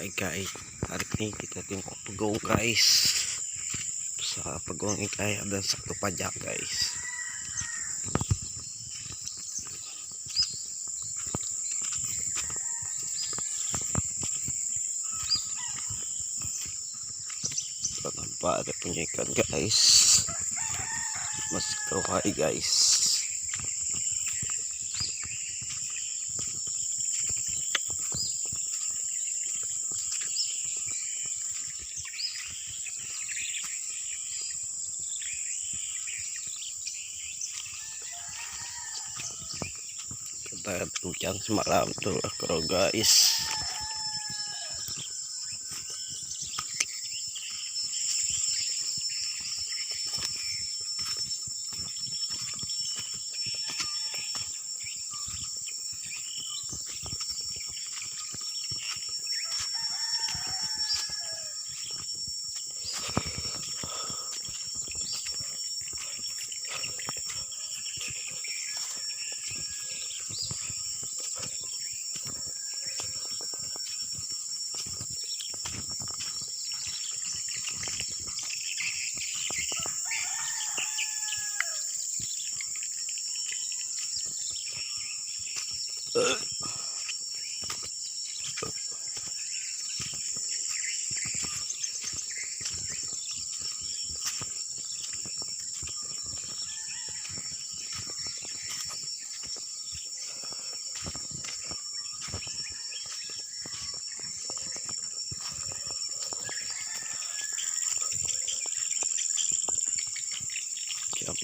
Hai guys, hari ini kita tengok pegong guys. Besar pegong ini guys, ada satu pajak guys. Nampak ada punya ikan guys, masih teruhai guys. Kita hujan semalam tuh kalau guys.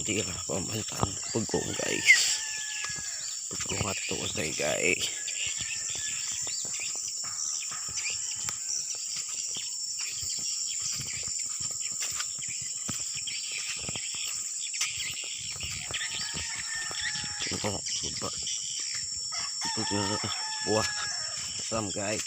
Dia pemantang pegong guys, pegong atau saya guys. Coba itu buah asam guys.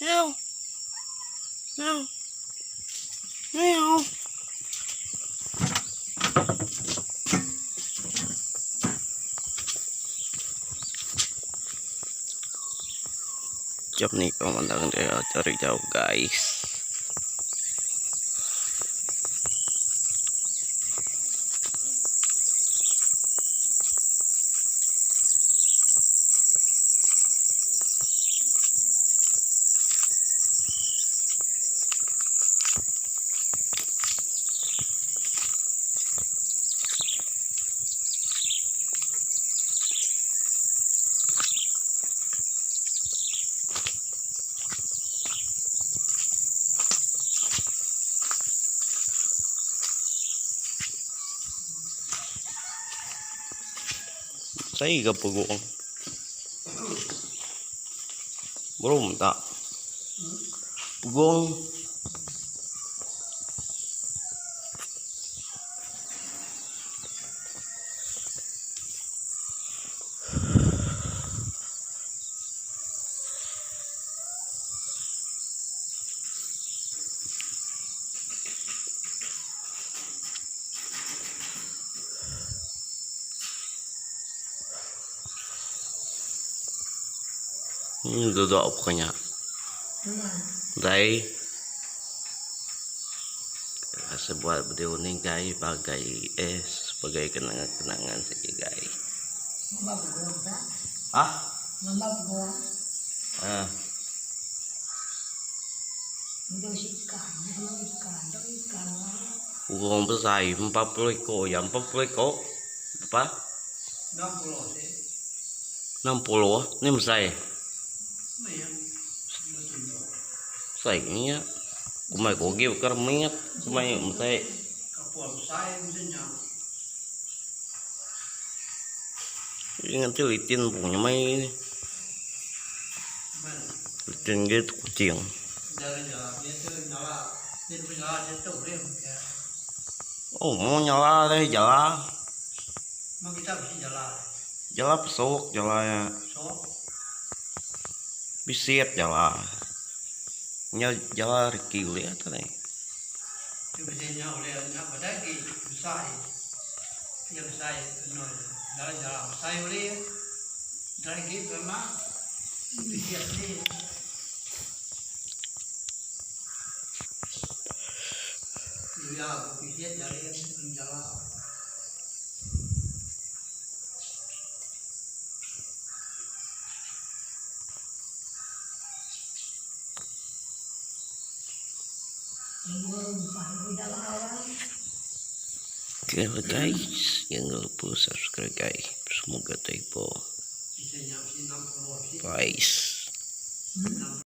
Meow. Meow. Meow. Jam nih pemandangan dia cari jauh guys. Saya gak pegong belum tak pegong. Duduk pokoknya dari sebuah video ini guys, sebagai kenangan saja guys. Uang besar 40 ekor, yang 40 ekor apa? 60 ini besar. Sainya kumai kogi kermingat kumai mesai ingat litin punya mai litin gitu kucing. Oh mau nyala deh jalan Mau kita bisa jalan. Jala pesok jalanya. So, Bisit jala. Nya jala Ricky lihat nih. itu biasanya olehnya pada lagi besar. Ya besar, no, jalan besar oleh. Jalan gitu memang bisa sih. Ya, bisa jalan. Oke lah guys, jangan lupa subscribe guys. Semoga typo. Bisa nyampe 60. Bye.